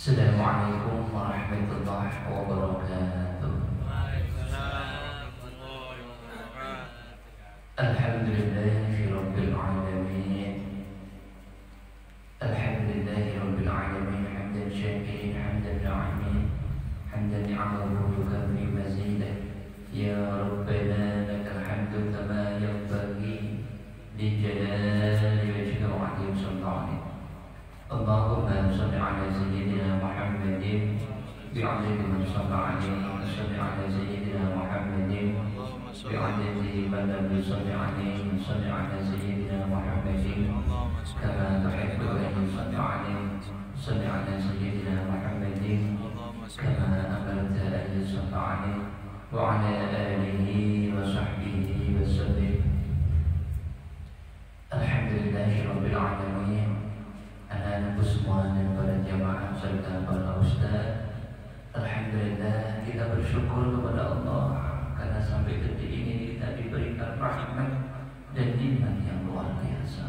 Assalamualaikum warahmatullahi wabarakatuh. Alhamdulillahi rabbil alamin. Alhamdulillahi rabbil alamin. Hamdan syakirin, hamdan na'imin, hamdan ni'amahu yukaffi mazidah. Ya Rabbana lakal hamdu kama yanbaghi li jalali wajhika wa 'azimi sultanik. Allahumma salli ala sayyidina Muhammadin bi'adadi man shalla alaihi wa salli ala sayyidina Muhammadin bi'adadi man lam yusalli alaihi wa salli ala sayyidina Muhammadin kama tuhibbu an yusalli alaihi salli ala sayyidina Muhammadin kama amarta an yusalli alaihi wa ala alihi wa sahbihi wa sallim. Alhamdulillahi rabbil alamin. Anak-anakku semua dan para jamaah serta para ustaz, alhamdulillah kita bersyukur kepada Allah karena sampai detik ini kita diberikan rahmat dan nikmat yang luar biasa.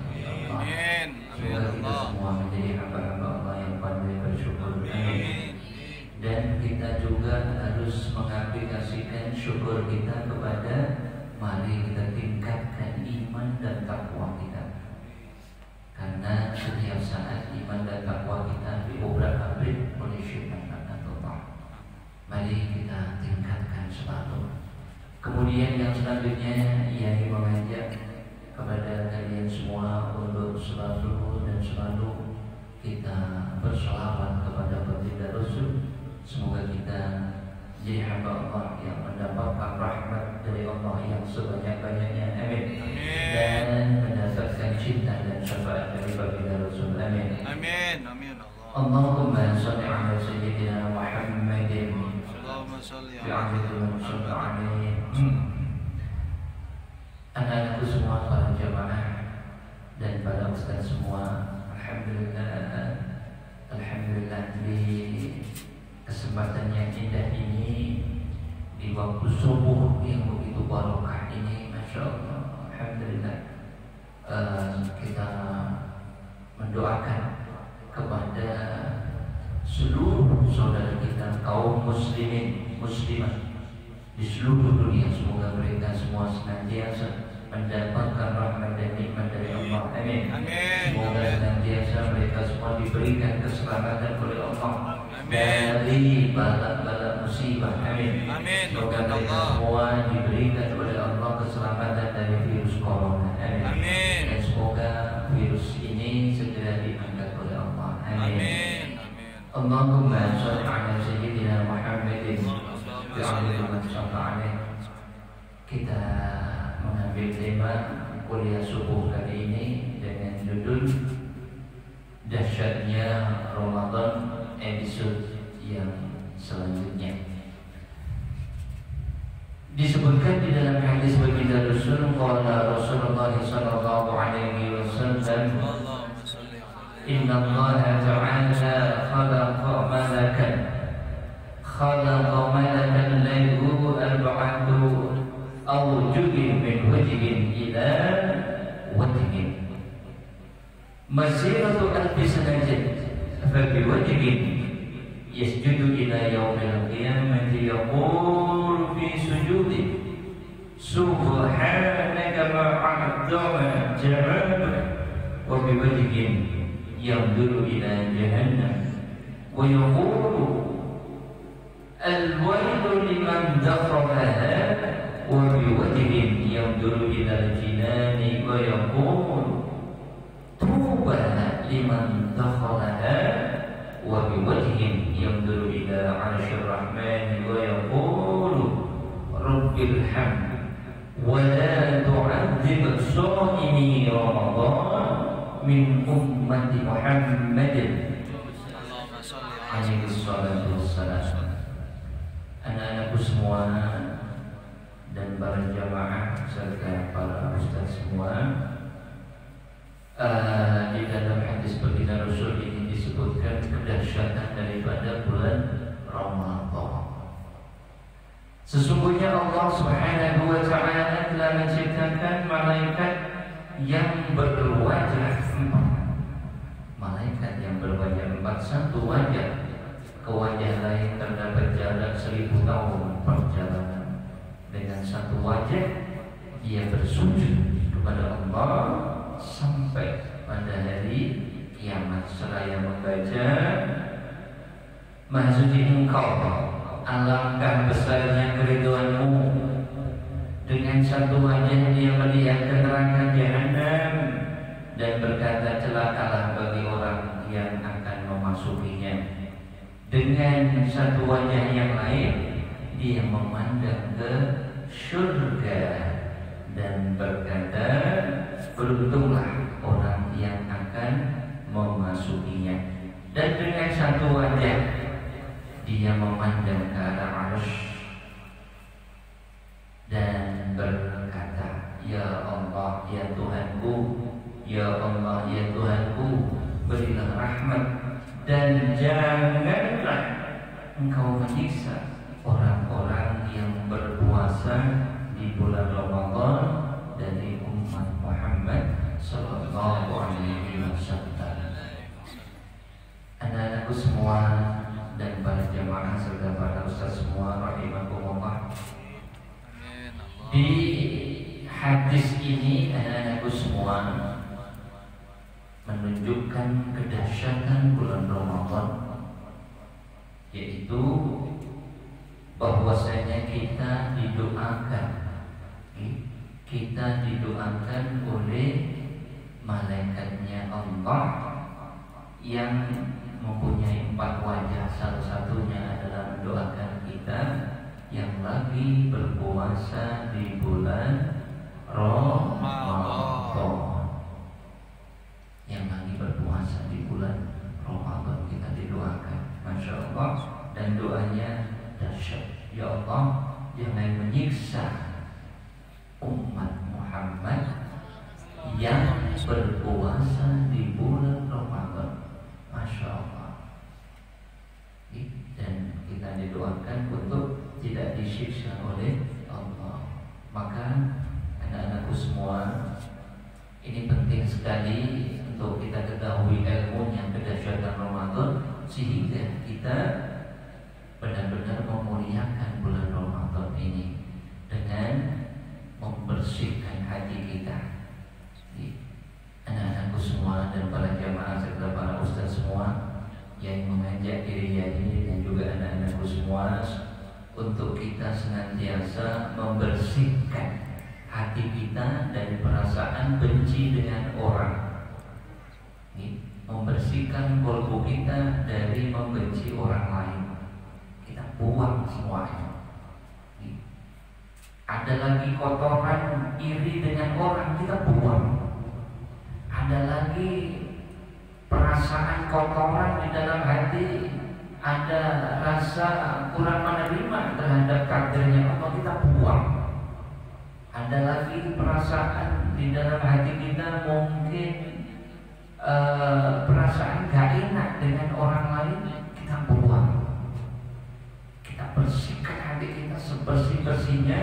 Amin. Semoga kita semua menjadi hamba-hamba Allah yang pandai bersyukur. Amin. Dan kita juga harus mengaplikasikan syukur kita kepada mari kita tingkatkan iman dan takwa kita. Karena setiap saat iman dan takwa kita diobrak-abrik oleh syaitan Allah. Mari kita tingkatkan selalu. Kemudian yang selanjutnya ia mengajak kepada kalian semua untuk selalu kita berselawat kepada baginda Rasul. Semoga kita jadi hamba Allah yang mendapatkan rahmat dari Allah yang sebanyak-banyaknya. Amin. Dan mendapatkan cinta dan syafaat dari baginda Rasul. Amin. Amin. Amin. Allahumma salli ala sayyidina Muhammadin Allahumma salli bi'adadi man shalla alaihi. Anak-anakku semua, para jamaah dan para ustaz semua, alhamdulillah di kesempatan yang indah ini, di waktu subuh yang begitu barokah ini, masya Allah, alhamdulillah, kita mendoakan kepada seluruh saudara kita kaum muslimin muslimat di seluruh dunia, semoga mereka semua senantiasa mendapatkan rahmat dan nikmat dari Allah. Amin. Semoga senantiasa mereka semua diberikan keselamatan oleh Allah dari bala-bala musibah. Amin. Semoga mereka semua diberikan oleh Allah keselamatan dari virus corona. Amin. Dan semoga virus ini segera diangkat oleh Allah. Amin. Allahumma shalli ala sayyidina Muhammadin bi'adadi man shalla alaihi. Kita mengambil tema kuliah subuh kali ini dengan judul Dahsyatnya Ramadan episode yang selanjutnya. Disebutkan di dalam hadis baginda Rasul, qala Rasulullah sallallahu alaihi wasallam, inna Allah ta'ala khalaqa malakan lahu arba'atu awjuhin min wajhin ila wajhin masiratu alfi sanatin fa bi wajhin yasjudu ila yaumil qiyamati yaqulu fi sujudi subhanaka ma'adzama jamalaka wa bi wajhin yanzuru ila jahannam wa yaqulu al-waylu liman dakhalaha wa bi wajhin yanzuru ila al-jinani wa yaqulu tuba liman dakhalaha wa bi wajhin yanzuru ila 'arsyir rahmani wa yaqulu rabbil hamd wa la tu'adzib as-sa'imi ramadan min ummati Muhammadin alaihi salatu wassalam. Anak-anakku semua dan para jamaah serta para ustaz semua, di dalam hadis baginda Rasul ini disebutkan kedahsyatan daripada bulan Ramadan. Sesungguhnya Allah Subhanahu wa ta'ala telah menciptakan malaikat yang berwajah empat. Malaikat yang berwajah empat, satu wajah ke wajah lain terdapat jarak 1000 tahun perjalanan. Dengan satu wajah dia bersujud kepada Allah sampai pada hari kiamat seraya membaca, Maha suci Engkau, alangkah besarnya keriduanmu. Dengan satu wajah dia melihat neraka jahanam dan berkata, celakalah bagi orang yang akan memasukinya. Dengan satu wajah yang lain dia memandang ke surga dan berkata, beruntunglah orang yang akan memasukinya. Dan dengan satu wajah dia memandang ke arah Arsy dan berkata, ya Allah, ya Tuhanku, ya Allah, ya Tuhanku, berilah rahmat dan janganlah Engkau menyiksa orang-orang yang berpuasa di bulan Ramadan dari umat Muhammad sallallahu alaihi wasallam. Anak-anakku semua dan para jamaah serta para ustaz semua rahimakumullah. Di hadis ini anak-anakku semua menunjukkan kedahsyatan bulan Ramadan, yaitu bahwasanya kita didoakan oleh malaikatnya Allah yang mempunyai 4 wajah. Salah satunya adalah mendoakan kita yang lagi berpuasa di bulan Ramadan. Yang lagi berpuasa di bulan Ramadan kita didoakan, Masya Allah, dan doanya dahsyat. Ya Allah, jangan menyiksa umat Muhammad yang berpuasa di bulan Ramadan, Masya Allah. Dan kita didoakan untuk tidak disiksa oleh Allah. Maka anak-anakku semua, ini penting sekali untuk kita ketahui ilmunya kedahsyatan Ramadan, sehingga kita benar-benar memuliakan bulan Ramadan ini dengan membersihkan hati kita. Anak-anakku semua dan para jamaah serta para ustaz semua yang mengajak diri dan juga anak-anakku semua untuk kita senantiasa membersihkan hati kita dari perasaan benci dengan orang, membersihkan kalbu kita dari membenci orang lain. Kita buang semuanya. Ada lagi kotoran iri dengan orang, kita buang. Ada lagi perasaan kotoran di dalam hati, ada rasa kurang menerima terhadap takdirnya Allah, kita buang. Ada lagi perasaan di dalam hati kita, mungkin perasaan gak enak dengan orang lain, kita buang. Kita bersihkan hati kita sebersih-bersihnya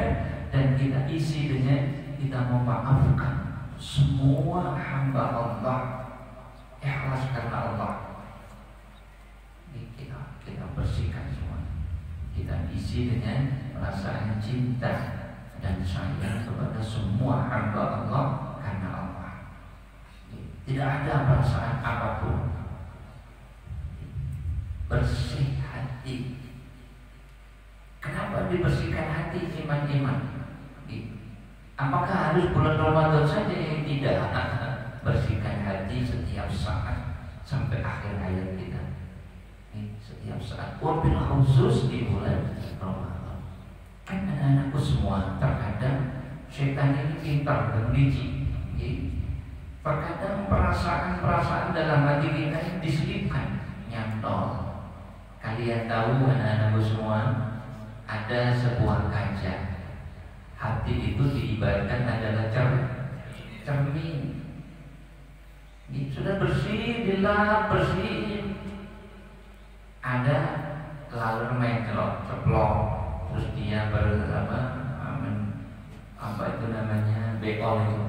dan kita isi dengan kita memaafkan semua hamba Allah, ikhlas karena Allah. Kita bersihkan semua. Kita isi dengan perasaan cinta dan sayang kepada semua hamba Allah karena Allah. Tidak ada perasaan apapun. Bersih hati. Kenapa dibersihkan hati iman-iman? Apakah harus bulan Ramadan saja? Tidak. Bersihkan hati setiap saat sampai akhir hayat kita. Setiap saat. Wabil khusus di bulan Ramadan. Kan anak-anakku semua, terkadang setan ini pintar dan licik. Terkadang perasaan-perasaan dalam hati kita ini diselipkan, nyantol. Kalian tahu anak-anakku semua, ada sebuah kaca. Hati itu diibaratkan adalah cermin. Sudah bersih, dilap, bersih. Ada laler mencelok, ceplok, terus dia apa itu namanya, bekol itu.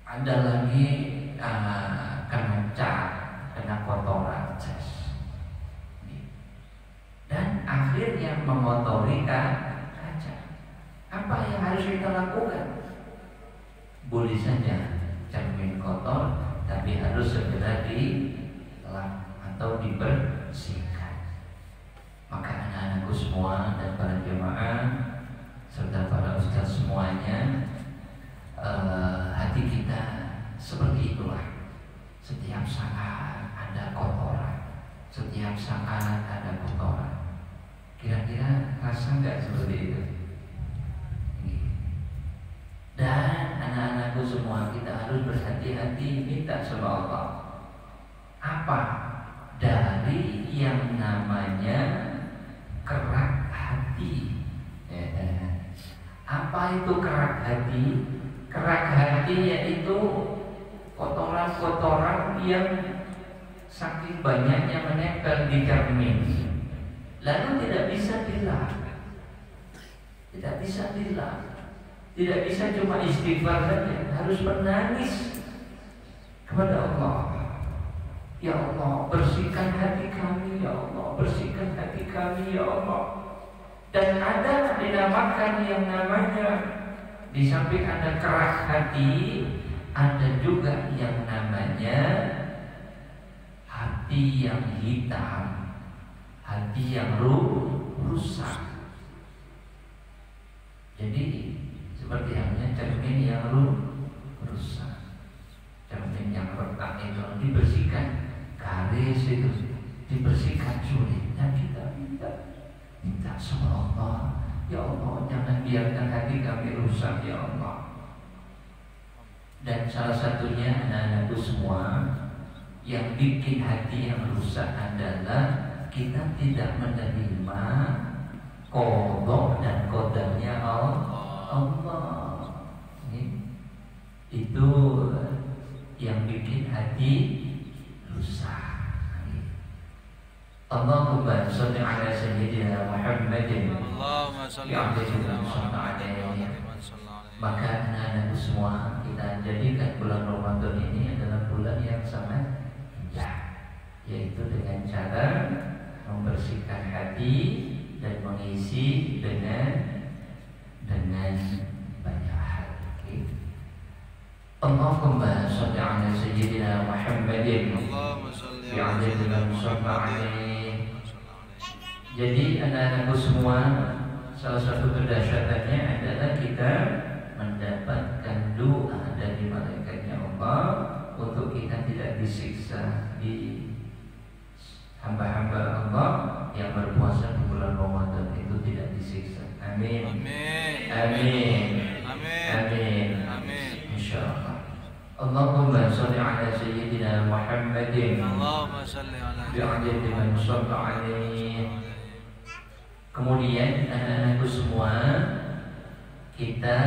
Ada lagi kena cat, kena kotoran, akhirnya mengotori kaca. Apa yang harus kita lakukan? Boleh saja cermin kotor, tapi harus segera dilap atau dibersihkan. Maka anak-anakku semua dan para jemaah serta para ustaz semuanya, hati kita seperti itulah. Setiap saat ada kotoran, setiap saat ada kotoran. Kira-kira rasa nggak seperti itu? Dan anak-anakku semua, kita harus berhati-hati minta sama Allah. Apa? Dari yang namanya kerak hati. Apa itu kerak hati? Kerak hati yaitu kotoran-kotoran yang saking banyaknya menempel di cermin, lalu tidak bisa dilap, tidak bisa cuma istighfar saja, harus menangis kepada Allah. Ya Allah, bersihkan hati kami, ya Allah, bersihkan hati kami, ya Allah. Dan ada dinamakan yang namanya, di samping ada keras hati, ada juga yang namanya hati yang hitam, hati yang rusak. Jadi seperti halnya cermin yang rusak, cermin yang retak itu dibersihkan, garis itu dibersihkan sulit. Dan kita minta sama Allah, ya Allah, jangan biarkan hati kami rusak, ya Allah. Dan salah satunya anak-anakku semua, yang bikin hati yang rusak adalah kita tidak menerima qada dan qadarnya Allah. Itu yang bikin hati rusak. Allahumma sholli ala sayyidina Muhammadin. Allahumma sholli ala sayyidina Muhammadin. Maka anak-anakku semua, kita jadikan bulan Ramadan ini adalah bulan yang sangat indah, yaitu dengan cara membersihkan hati dan mengisi dengan banyak hal. Allahumma sholli ala sayyidina Muhammadin. Allahumma sholli ala sayyidina Muhammadin. Jadi anak-anakku semua, salah satu kedahsyatannya adalah kita mendapatkan doa dari malaikatnya Allah untuk kita tidak disiksa di hamba-hamba Allah yang berpuasa di bulan Ramadan, itu tidak disiksa. Amin. Amin. Amin. Amin. Amin. Amin. Insyaallah. Allahumma sholli ala sayyidina Muhammadin. Allahumma sholli ala bi'adadi man shalla alaihi. Kemudian anak-anakku semua, kita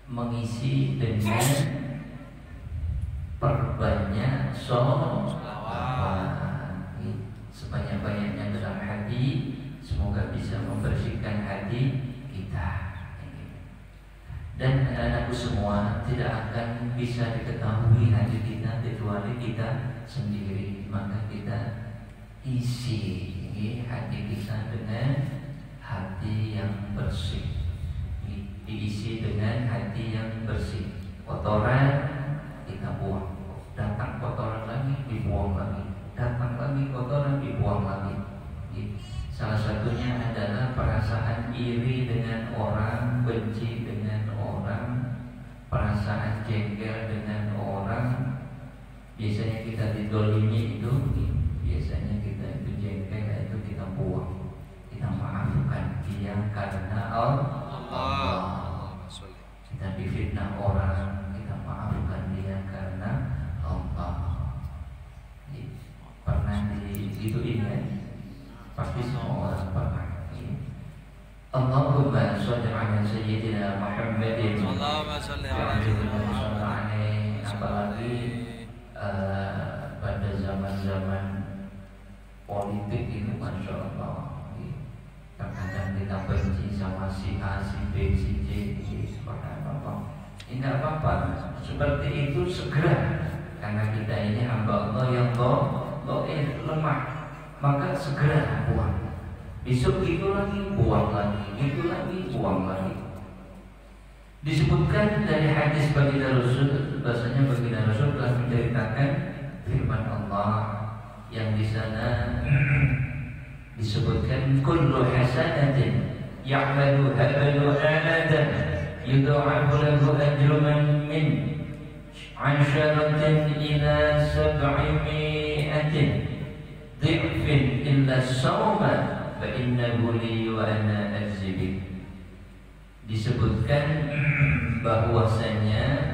mengisi dengan perbanyak sholawat sebanyak-banyaknya dalam hati. Semoga bisa membersihkan hati kita. Dan anak-anakku semua, tidak akan bisa diketahui hati kita kecuali kita sendiri. Maka kita isi hati kita dengan hati yang bersih, diisi dengan hati yang bersih. Kotoran kita buang, datang kotoran lagi dibuang lagi, datang lagi kotoran dibuang lagi. Salah satunya adalah perasaan iri dengan orang, benci dengan orang, perasaan jengkel dengan orang. Biasanya kita didolimi itu, biasanya kita itu jengkel, itu kita buang, kita maafkan dia karena Allah. Kita difitnah orang, kita maafkan dia karena Allah. Pernah digituin kan? Pasti semua orang pernah. Allahumma sholli ala sayyidina Muhammadin. Allahumma sholli ala sayyidina Muhammadin. Apalagi pada zaman-zaman politik ini, masya Allah, kadang-kadang kita benci sama si A, si B, si C, tidak apa-apa. Seperti itu segera, karena kita ini hamba Allah yang lemah, maka segera buang. besok gitu lagi, buang lagi, gitu lagi, buang lagi. Disebutkan dari hadis baginda Rasul, bahasanya baginda Rasul telah menceritakan firman Allah yang di sana disebutkan kullu hasanatin ya'maluha banu Adam yudha'afu lahu ajru man min 'asharatin ila 700 dhifin illa sawma fa innahu li wa ana ajzi. Disebutkan bahwasanya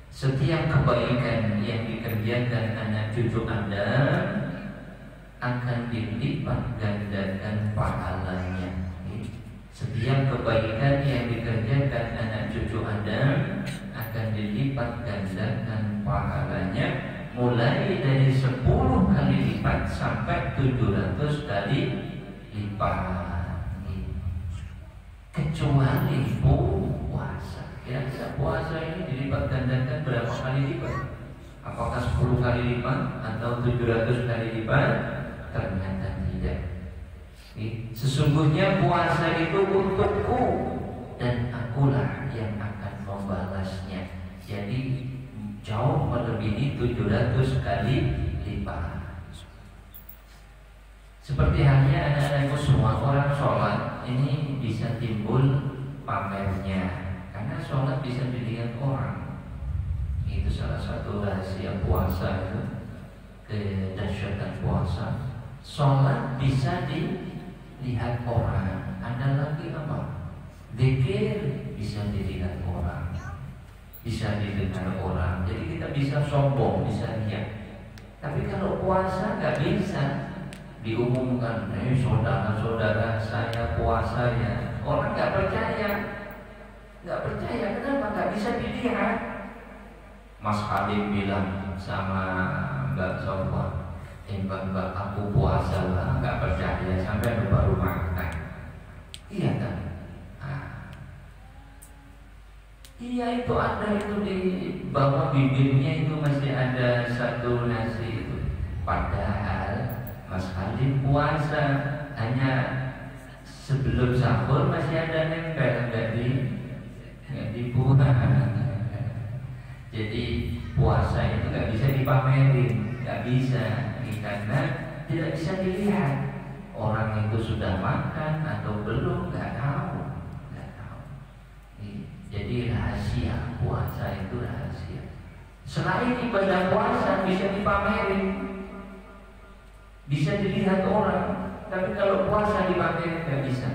setiap kebaikan yang dikerjakan anak cucu Anda akan dilipat gandakan pahalanya. Setiap kebaikan yang dikerjakan anak cucu Anda akan dilipat gandakan pahalanya, mulai dari 10 kali lipat sampai 700 kali lipat. Kecuali puasa. Kira-kira puasa ini dilipat gandakan berapa kali lipat? Apakah 10 kali lipat atau 700 kali lipat? Ternyata tidak. Sesungguhnya puasa itu untukku dan akulah yang akan membalasnya. Jadi jauh melebihi 700 kali lipat. Seperti halnya anak-anakku semua, orang sholat ini bisa timbul pamernya, karena sholat bisa dilihat orang. Itu salah satu rahasia puasa itu, kedahsyatan puasa. Sholat bisa dilihat orang. Ada lagi apa? Zikir bisa dilihat orang, bisa didengar orang. Jadi kita bisa sombong, bisa lihat. Tapi kalau puasa nggak bisa diumumkan, saudara-saudara saya puasa ya. Orang nggak percaya. Kenapa? Nggak bisa dilihat. Mas Halim bilang sama Mbak Sofa, Mbak aku puasa lah, nggak percaya sampai baru makan. Iya kan? Iya, itu ada itu di bawah bibirnya itu masih ada satu nasi itu. Padahal Mas Halim puasa, hanya sebelum sahur masih ada nempel, nggak dibuang. Jadi puasa itu nggak bisa dipamerin, nggak bisa, karena tidak bisa dilihat orang itu sudah makan atau belum, nggak tahu. Jadi rahasia puasa itu rahasia. Selain ibadah puasa bisa dipamerin, bisa dilihat orang, tapi kalau puasa dipamerin nggak bisa.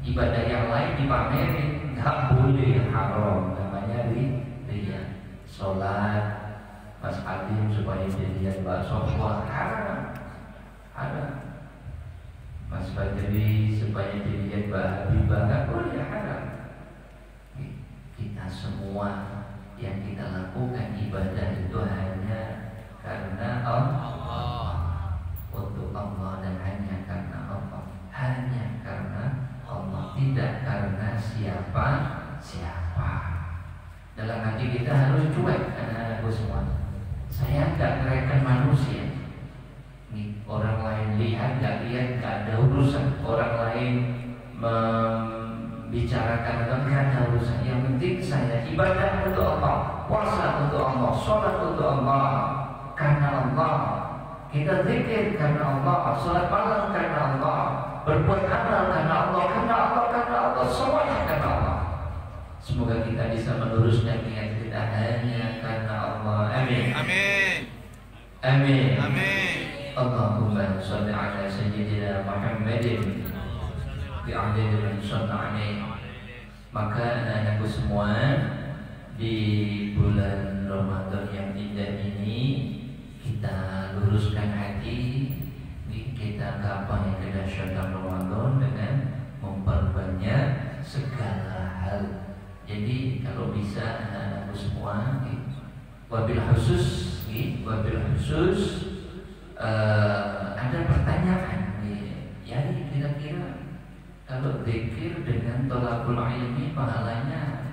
Ibadah yang lain dipamerin nggak boleh, haram, namanya riya. Sholat Mas Hadim supaya dilihat Mbak Sofwa, haram. Mas Badri supaya dilihat Mbak Habibah, nggak boleh, haram. Kita semua yang kita lakukan ibadah itu hanya karena Allah, untuk Allah, dan hanya karena Allah, hanya karena Allah, tidak karena siapa. Dalam hati kita harus cuek, anak-anakku semua. Saya nggak ngereken manusia. Nih, orang lain lihat nggak lihat nggak ada urusan. Orang lain membicarakan nggak ada urusan. Yang penting saya ibadah untuk Allah, puasa untuk Allah, sholat untuk Allah, karena Allah. Kita zikir karena Allah, sholat malam karena Allah, berbuat amal karena Allah, semuanya karena Allah. Semoga kita bisa meluruskan niat kita hanya karena Allah. Amin. Amin. Amin. Amin. Allahumma shalli ala sayyidina Muhammadin bi adadin man shalla alaihi. Maka anak-anakku semua, di bulan Ramadan yang indah ini kita luruskan hati, kita gapai kedahsyatan Ramadan dengan memperbanyak segala hal. Jadi kalau bisa anak-anakku semua, wabil khusus ada pertanyaan, ya kira-kira kalau zikir dengan thalabul ilmi pahalanya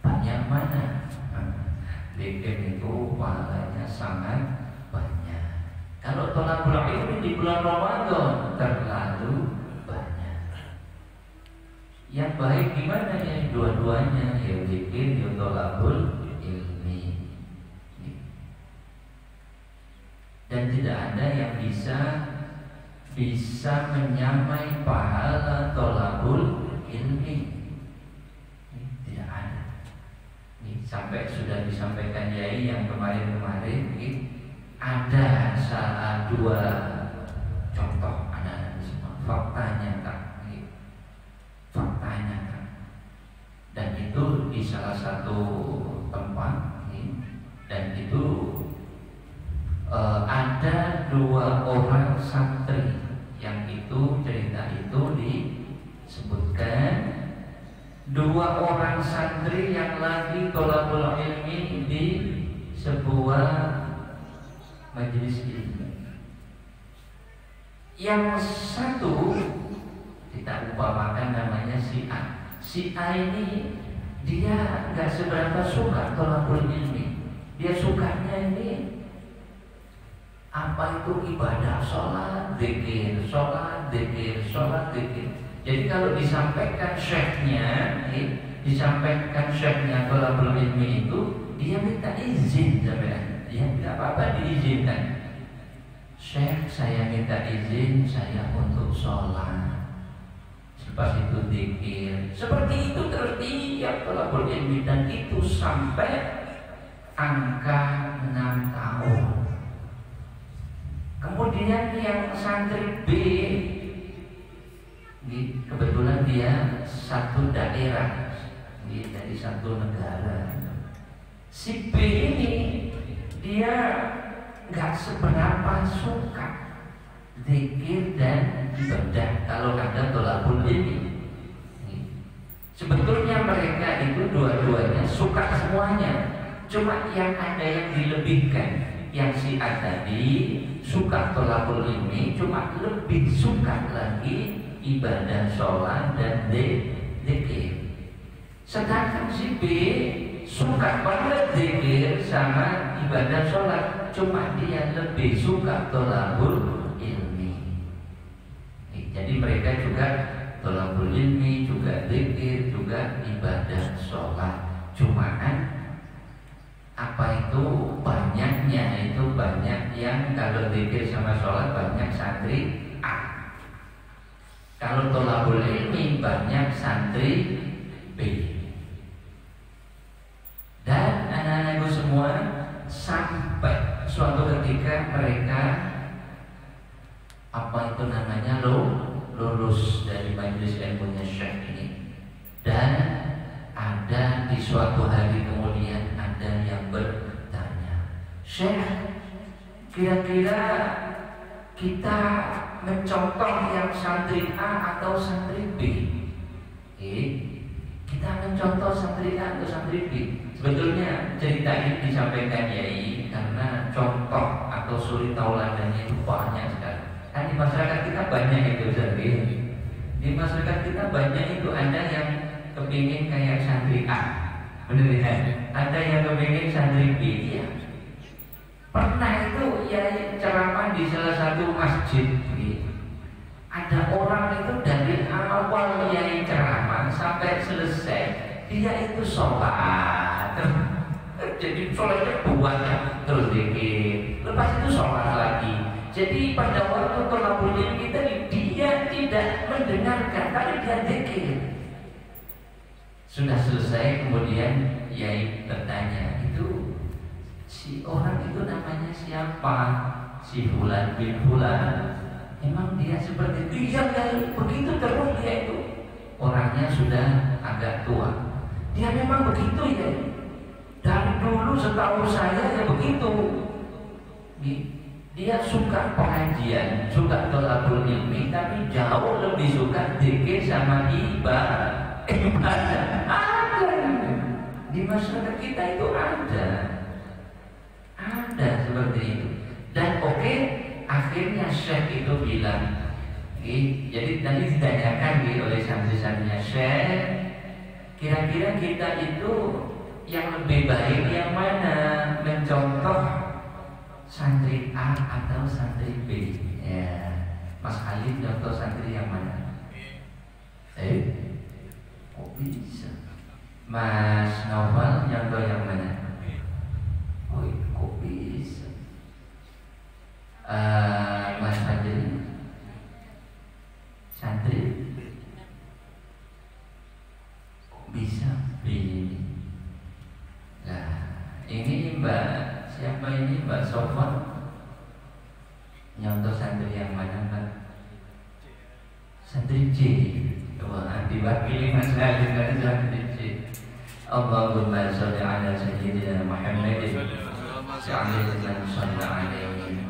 banyak mana? Zikir itu pahalanya sangat banyak. Kalau untuk thalabul ilmi di bulan Ramadan terlalu banyak. Yang baik gimana ya? Dua-duanya, ya zikir, ya thalabul ilmi. Dan tidak ada yang bisa menyamai pahala thalabul ilmi. Tidak ada. Sampai sudah disampaikan Yai yang kemarin-kemarin, ada salah dua contoh anak-anak semua, faktanya tak, faktanya tak. Dan itu di salah satu tempat, dan itu ada dua orang santri yang itu cerita itu disebutkan dua orang santri yang lagi thalabul ilmi di sebuah majelis ilmu. Yang satu kita umpamakan namanya si A. Si A ini dia nggak seberapa suka thalabul ilmi. Dia sukanya ini apa itu ibadah, sholat, zikir, sholat, zikir, sholat, zikir. Jadi kalau disampaikan syekhnya thalabul ilmi itu, dia minta izin sampai dia tidak apa-apa diizinkan. Syekh, saya minta izin saya untuk sholat. Lepas itu zikir. Seperti itu terus tiap thalabul ilmi, dan itu sampai angka 6 tahun. Kemudian yang santri B, kebetulan dia satu daerah, dari satu negara. Si B ini dia nggak seberapa suka zikir dan ibadah kalau ada thalabul ilmi. Sebetulnya mereka itu dua-duanya suka semuanya, cuma yang ada yang dilebihkan. Yang si A tadi suka thalabul ilmi, cuma lebih suka lagi ibadah sholat dan zikir. Sedangkan si B suka banget zikir sama ibadah sholat, cuma dia lebih suka thalabul ilmi. Jadi mereka juga thalabul ilmi, juga zikir, juga ibadah sholat. Cuma apa itu banyaknya, itu banyak yang kalau zikir sama sholat banyak santri A. Kalau thalabul ilmi banyak santri B. Dan anak-anakku semua sampai suatu ketika mereka apa itu namanya lulus dari majelis ilmunya Syekh ini, dan ada di suatu hari kemudian ada yang bertanya, Syekh, kira-kira kita mencontoh yang santri A atau santri B? Kita mencontoh santri A atau santri B? Sebetulnya cerita ini disampaikan Yai karena contoh atau suri tauladannya itu banyak sekali. Kan di masyarakat kita banyak itu, di masyarakat kita banyak itu ada yang kepingin kayak santri A, bener ya? Ada yang kepingin santri B. Ya. Pernah itu ya ceramah di salah satu masjid. Ada orang itu dari awal ya ceramah sampai selesai dia itu sholat. Jadi sholatnya buat terus zikir, lepas itu sholat lagi. Jadi pada waktu thalabul ilmi kita dia tidak mendengarkan, tapi dia zikir. Sudah selesai kemudian Yai bertanya, itu si orang itu namanya siapa? Si Fulan bin Fulan. Emang dia seperti itu? Iya Yai, begitu terus dia itu. Orangnya sudah agak tua. Dia memang begitu ya. Dari dulu setahu saya ya begitu. Dia suka pengajian, suka thalabul ilmi, tapi jauh lebih suka zikir sama ibadah. Ada di masyarakat kita itu ada seperti itu. Dan akhirnya Syekh itu bilang, jadi tadi ditanyakan oleh santri-santrinya, Syekh, kira-kira kita itu yang lebih baik yang mana, mencontoh santri A atau santri B? Ya, Mas Ali contoh santri yang mana? Kok bisa? Mas Novel contoh yang mana? Kok bisa? Mas Fadil santri kok bisa begini? Nah, ini Mbak siapa ini? Mbak Sofwan nyontoh santri yang mana Mbak? Santri C. Wah, diwakili Mas Ali kan santri C. Allahumma sholli ala sayyidina Muhammadin wa ala alihi.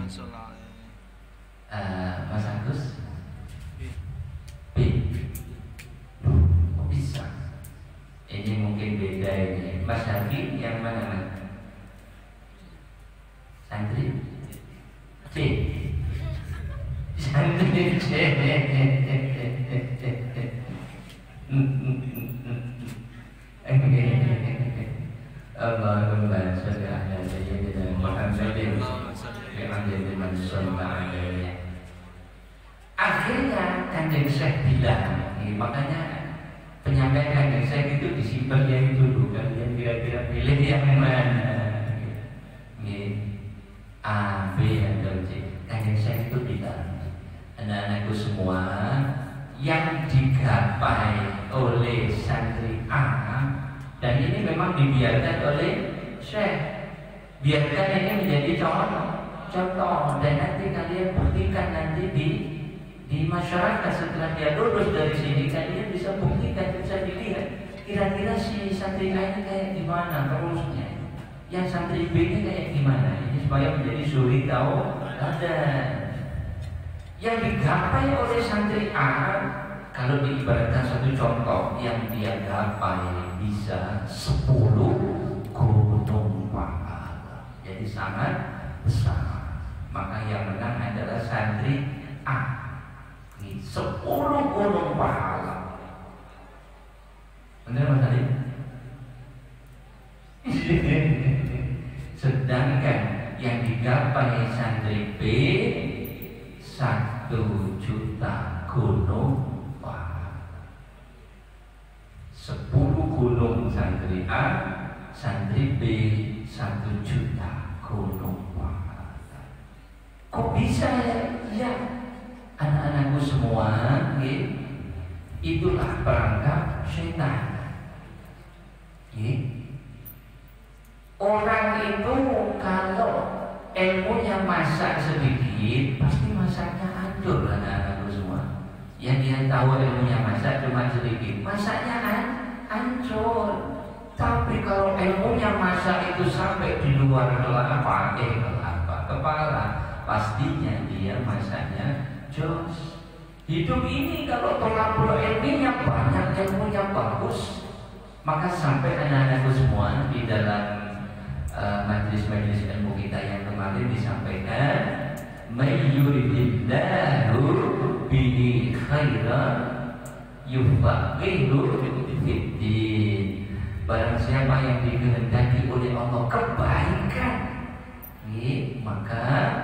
Mas Agus B. Kok bisa? Ini mungkin beda ini. Mas Hadi yang mana Mas? Santri C. Santri C. Allahumma sholli ala sayyidina Muhammadin wa ala alihi. Akhirnya Kanjeng Syekh bilang, makanya penyampaian Kanjeng Syekh itu disimpan yang dulu, kalian kira-kira pilih yang mana? A, B, atau C. Kanjeng Syekh itu bilang, anak-anakku semua, yang digapai oleh santri A, dan ini memang dibiarkan oleh Syekh, biarkan ini menjadi contoh, dan nanti kalian buktikan nanti di masyarakat setelah dia lulus dari sini, kalian bisa buktikan, bisa dilihat kira-kira si santri A ini kayak gimana terusnya, yang santri B ini kayak gimana, ini supaya menjadi suri tahu ada yang digapai oleh santri A. Kalau diibaratkan satu contoh, yang dia gapai bisa 10 gunung pahala, jadi sangat besar. Maka yang menang adalah santri A. 10 gunung pahala. Benar Mas Ali? Sedangkan yang digapai santri B 1 juta gunung pahala. 10 gunung santri A, santri B 1 juta gunung pahala. Kok bisa ya? Ya, anak-anakku semua, itulah perangkap setan. Orang itu kalau ilmunya masak sedikit, pasti masaknya hancur, anak-anakku semua. Yang dia tahu ilmunya masak cuma sedikit, masaknya hancur. Tapi kalau ilmunya masak itu sampai di luar kepala, pastinya dia masaknya jos. Hidup ini kalau tolak-ukur ilmunya banyak, ilmunya bagus, maka sampai anak-anakku semua di dalam majelis-majelis ilmu kita yang kemarin disampaikan, mayyuridillahu bihi khairan yufaqihu fiddin. Barang siapa yang dikehendaki oleh Allah kebaikan, maka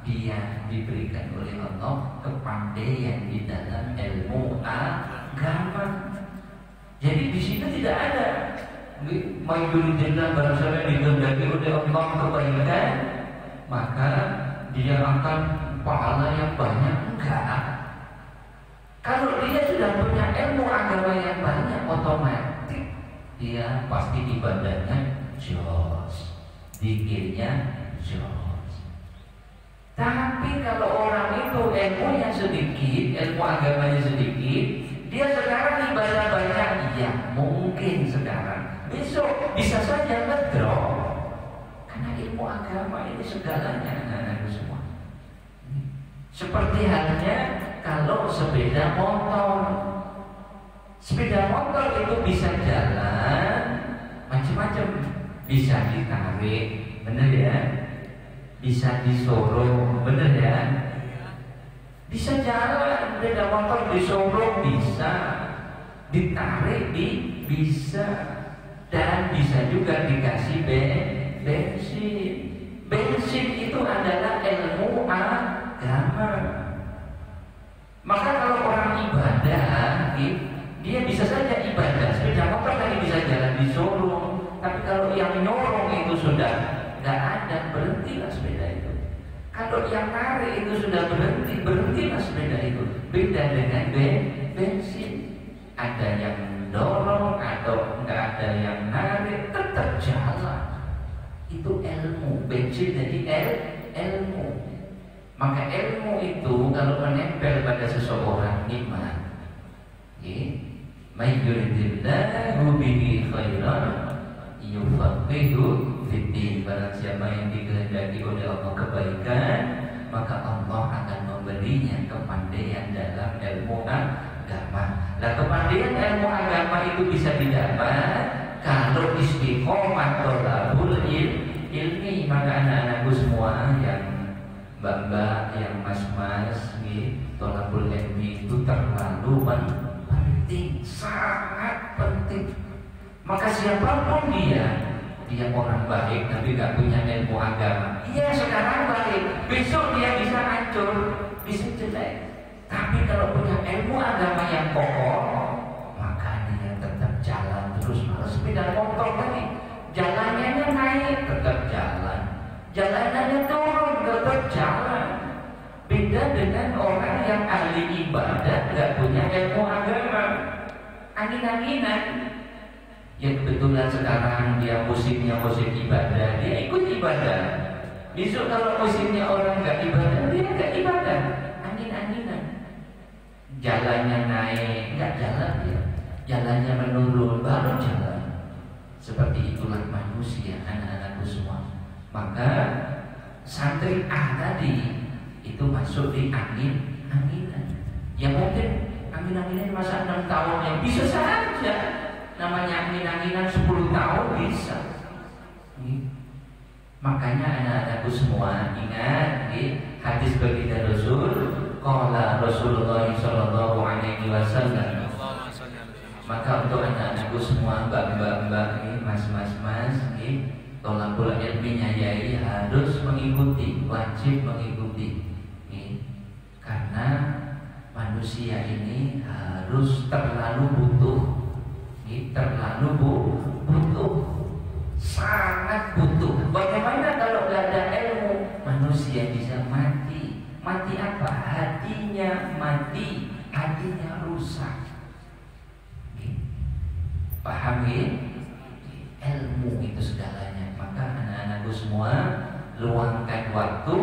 dia diberikan oleh Allah kepandaian di dalam ilmu agama. Jadi di sini tidak ada mayyuridillah, barang siapa yang dikehendaki oleh Allah kebaikan, maka dia akan pahala yang banyak. Enggak. Kalau dia sudah punya ilmu agama yang banyak, otomatis dia pasti ibadahnya jos, zikirnya jos. Tapi kalau orang itu ilmunya sedikit, ilmu agamanya sedikit, dia sekarang ibadah banyak, ya mungkin sekarang, besok bisa saja ngedrop. Karena ilmu agama ini segalanya, anak-anakku semua. Seperti halnya kalau sepeda motor. Sepeda motor itu bisa jalan macam-macam, bisa ditarik, bener ya? Bisa disorong, bener ya? Bisa jalan, sepeda motor disorong bisa, ditarik bisa, dan bisa juga dikasih bensin. Bensin itu adalah ilmu agama. Maka kalau orang ibadah, dia bisa saja ibadah, sepeda motor tadi bisa jalan di Solo. Tapi kalau yang nyorong itu sudah nggak ada, berhentilah sepeda itu. Kalau yang narik itu sudah berhentilah sepeda itu. Beda dengan bensin. Ada yang dorong atau nggak ada yang narik, tetap jalan. Itu ilmu. Bensin jadi ilmu. Maka ilmu itu kalau menempel pada seseorang iman, may yuridillahu bihi khairan yufaqihu fiddin. Barang siapa yang dikehendaki oleh Allah kebaikan, maka Allah akan memberinya kepandaian dalam ilmu agama. Nah, kepandaian ilmu agama itu bisa didapat kalau istiqomah thalabul ilmi. Maka anak-anakku semua, yang mbak-mbak, yang mas-mas, thalabul ilmi itu terlalu penting, sangat penting. Maka siapapun dia orang baik tapi gak punya ilmu agama, iya sekarang baik, besok dia bisa hancur, bisa jelek. Tapi kalau punya ilmu agama yang kokoh, maka dia tetap jalan terus. Malah sepeda motor tadi, jalannya naik tetap jalan, jalanannya turun tetap jalan. Beda dengan orang yang ahli ibadah gak punya ilmu agama, angin-anginan. Ya kebetulan sekarang dia musimnya musim ibadah, dia ikut ibadah. Besok kalau musimnya orang gak ibadah, dia gak ibadah, angin-anginan. Jalannya naik, gak jalan dia, jalannya menurun, baru jalan. Seperti itulah manusia, anak-anakku semua. Maka santri A tadi itu masuk di angin-anginan. Ya mungkin angin-anginan masa 6 tahun yang bisa saja. Namanya angin-anginan 10 tahun bisa. Makanya anak-anakku semua ingat hadis baginda Rasul, qala Rasulullah sallallahu alaihi wasallam. Maka untuk anak-anakku semua, mbak-mbak, mas-mas, thalabul ilminya yai harus mengikuti, wajib mengikuti. Karena manusia ini harus terlalu butuh, sangat butuh. Bagaimana kalau gak ada ilmu? Manusia bisa mati. Mati apa? Hatinya mati, hatinya rusak. Paham ya? Ilmu itu segalanya. Maka anak-anakku semua, luangkan waktu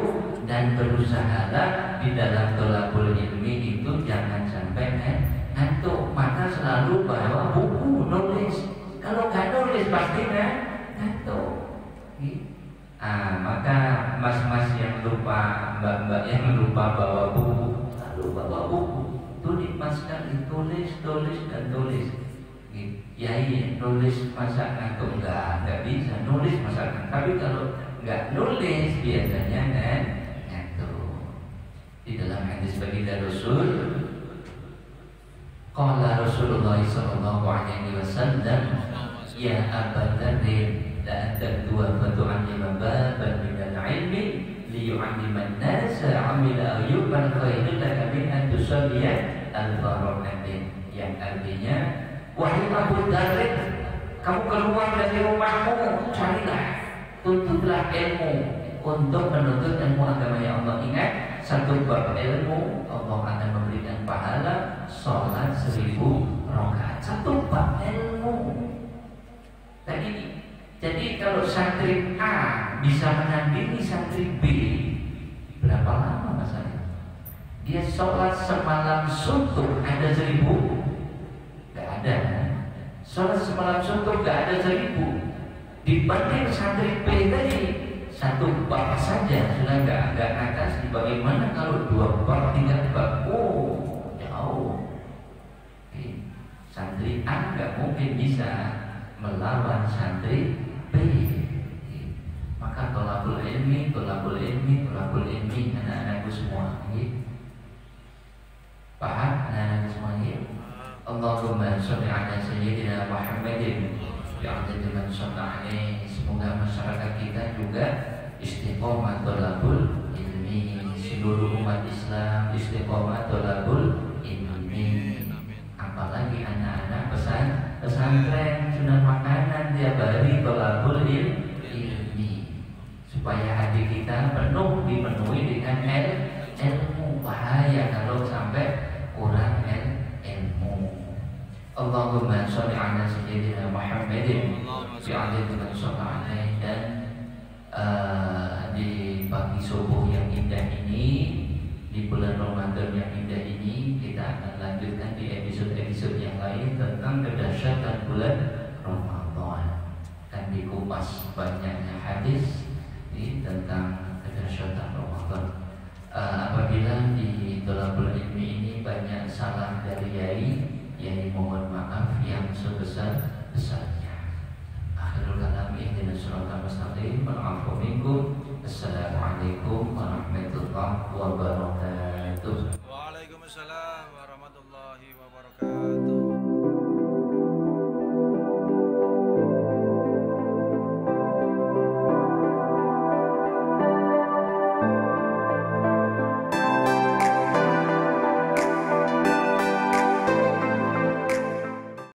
dan berusahalah di dalam thalabul ilmi itu jangan sampai ngantuk. Maka selalu bawa buku, nulis. Kalau nggak nulis pasti ngantuk. Maka mas-mas yang lupa, mbak-mbak yang lupa bawa buku, lalu bawa buku, tulis sekali, tulis dan tulis. Yai nulis masa ngantuk nggak bisa nulis masakan. Tapi kalau nggak nulis biasanya ngantuk. Di dalam hadis baginda Rasul, qala Rasulullah sallallahu alaihi wasallam, ya Aba Dzar, la tadwa fatu'allima baban minal ilmi liyu'alliman nasa 'amila ayyuban khairul laka min an tusalliya al-faraqatin. Yang artinya, wahai Abu Dzar, kamu keluar dari rumahmu, carilah, tuntutlah ilmu untuk menuntut ilmu agama yang Allah. Ingat, satu bab ilmu Allah akan memberikan pahala sholat 1000 rakaat. Satu bab ilmu. Jadi kalau santri A bisa menandingi santri B, berapa lama masalahnya? Dia sholat semalam suntuk ada 1000? Gak ada. Sholat semalam suntuk gak ada 1000. Dibanding santri B tadi, satu bab saja sudah gak atas. Bagaimana kalau 2 bab, 3 bab? Oh, jauh. Santri A gak mungkin bisa melawan santri B. Maka thalabul ilmi, anak-anakku semua. Paham anak-anakku semua? Allahumma sholli ala sayyidina Muhammadin bi'adadi man shalla alaih. Semoga masyarakat kita juga istiqomah thalabul ilmi, seluruh umat Islam istiqomah thalabul ilmi. Apalagi anak-anak pesantren sudah makanan tiap hari thalabul ilmi, supaya hati kita dipenuhi dengan ilmu. Bahaya kalau sampai kurang ilmu. Allahumma sholli ala sayyidina Muhammadin bi'adadi man shalla alaih. Dan di pagi subuh yang indah ini, di bulan Ramadan yang indah ini, kita akan lanjutkan di episode-episode yang lain tentang kedahsyatan bulan Ramadan. Dan dikupas banyaknya hadis tentang kedahsyatan Ramadan. Apabila di thalabul ilmi ini banyak salah dari Yai mohon maaf yang sebesar-besarnya. Akhirul kalam ihdinas siratal mustaqim wal 'afwu minkum. Assalamualaikum warahmatullahi wabarakatuh. Waalaikumsalam warahmatullahi wabarakatuh.